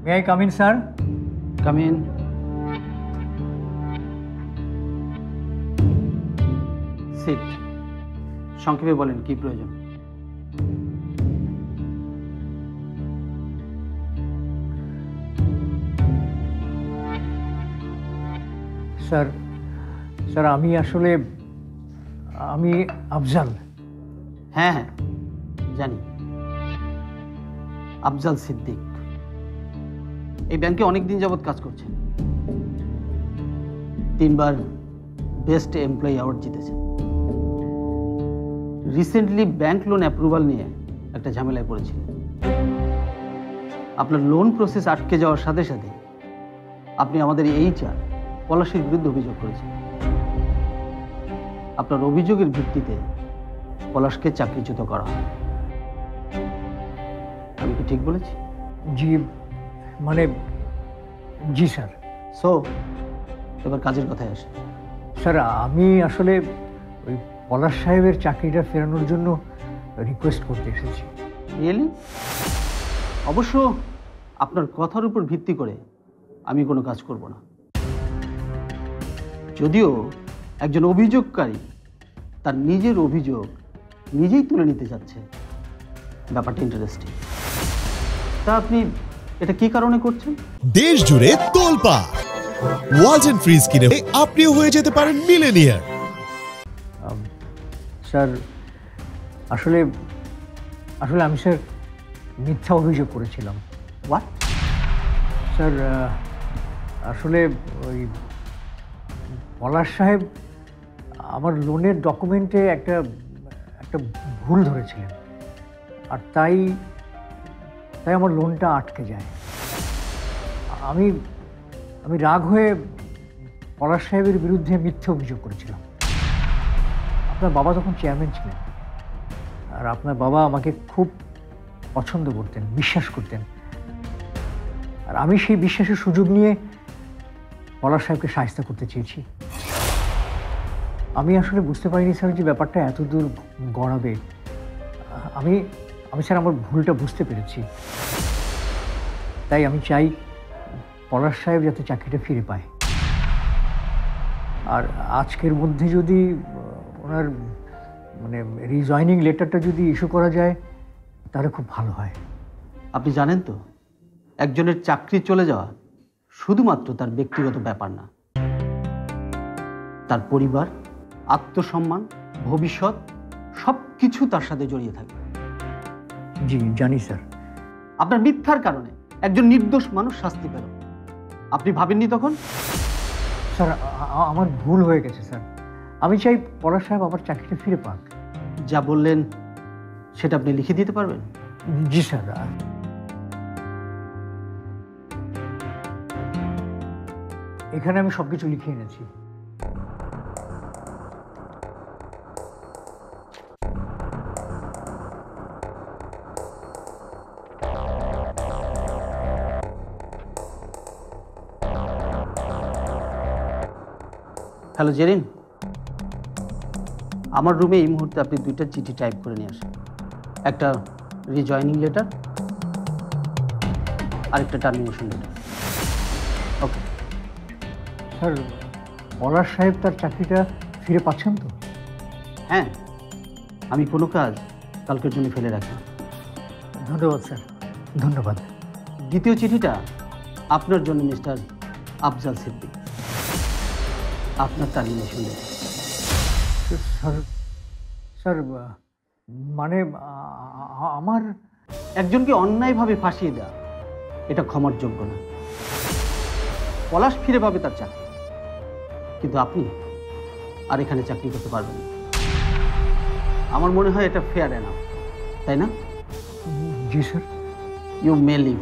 May I come in, sir? Come in. Sit. সংক্ষেপে বলেন কি প্রয়োজন? স্যার আমি আফজাল। হ্যাঁ হ্যাঁ জানি, আফজাল সিদ্দিক। এই ব্যাংকে অনেকদিন যাবৎ কাজ করছেন, 3 বার বেস্ট এমপ্লয়ি অ্যাওয়ার্ড জিতেছেন। রিসেন্টলি ব্যাংক লোন অ্যাপ্রুভাল নিয়ে একটা ঝামেলায় পড়েছিলেন। আপনার লোন প্রসেস আটকে যাওয়ার সাথে সাথে আপনি আমাদের HR পলাশের বিরুদ্ধে অভিযোগ করেছেন। আপনার অভিযোগের ভিত্তিতে পলাশকে চাকরিচ্যুত করা হয়। আমি কি ঠিক বলেছি? জি স্যার। সো এবার কাজের কথায় আসে। স্যার আমি আসলে ওই পলাশ সাহেবের চাকরিটা ফেরানোর জন্য রিকোয়েস্ট করতে এসেছি। রিয়েলি? অবশ্য আপনার কথার উপর ভিত্তি করে আমি কোনো কাজ করব না। যদিও একজন অভিযোগকারী তার নিজের অভিযোগ নিজেই তুলে নিতে যাচ্ছে, ব্যাপারটা ইন্টারেস্টিং। তা আপনি এটা কি কারণে করছেন? দেশ জুড়ে তোলপাড় ওয়ালটন ফ্রিজ কিনে আপনিও হয়ে যেতে পারেন মিলেনিয়ার। স্যার আসলে আমি স্যার মিথ্যা অভিযোগ করেছিলাম। হোয়াট? স্যার আসলে ওই পলাশ সাহেব আমার লোনের ডকুমেন্টে একটা ভুল ধরেছিলেন, আর তাই আমার লোনটা আটকে যায়। আমি রাগ হয়ে পলাশ সাহেবের বিরুদ্ধে মিথ্যে অভিযোগ করেছিলাম। আপনার বাবা তখন চেয়ারম্যান ছিলেন, আর আপনার বাবা আমাকে খুব পছন্দ করতেন, বিশ্বাস করতেন, আর আমি সেই বিশ্বাসের সুযোগ নিয়ে পলাশ সাহেবকে সাহায্য করতে চেয়েছি। আমি আসলে বুঝতে পারিনি স্যার যে ব্যাপারটা এত দূর গড়াবে। আমি স্যার আমার ভুলটা বুঝতে পেরেছি, তাই আমি চাই পলাশ সাহেব যাতে চাকরিটা ফিরে পায়। আর আজকের মধ্যে যদি ওনার রিজয়নিং লেটারটা যদি ইস্যু করা যায় তাহলে খুব ভালো হয়। আপনি জানেন তো, একজনের চাকরি চলে যাওয়া শুধুমাত্র তার ব্যক্তিগত ব্যাপার না, তার পরিবার, আত্মসম্মান, ভবিষ্যৎ সব কিছু তার সাথে জড়িয়ে থাকে। জি জানি স্যার। আপনার মিথ্যার কারণে একজন নির্দোষ মানুষ শাস্তি পেল, আপনি ভাবেননি তখন? স্যার আমার ভুল হয়ে গেছে স্যার। আমি চাই পলাশ সাহেব আবার চাকরিটা ফিরে পাক। যা বললেন সেটা আপনি লিখে দিতে পারবেন? জি স্যার। এখানে আমি সবকিছু লিখে এনেছি। হ্যালো জেরিন, আমার রুমে এই মুহূর্তে আপনি 2টা চিঠি টাইপ করে নিয়ে আসেন। একটা রিজয়নিং লেটার, আরেকটা টার্মিনেশন লেটার। ওকে স্যার পলাশ সাহেব তার চাকরিটা ফিরে পাচ্ছেন তো? হ্যাঁ, আমি কোনো কাজ কালকের জন্য ফেলে রাখি। ধন্যবাদ স্যার, ধন্যবাদ। দ্বিতীয় চিঠিটা আপনার জন্য মিস্টার আফজাল সিদ্দিক, আপনার টার্মিনেশন লেটার। স্যার আমার একজনকে অন্যায়ভাবে ফাঁসিয়ে দেওয়া এটা ক্ষমার যোগ্য না। পলাশ ফিরে পাবে তার চাকরি, কিন্তু আপনি আর এখানে চাকরি করতে পারবেন না। আমার মনে হয় এটা ফেয়ার এনাফ, তাই না? জি স্যার। You may leave.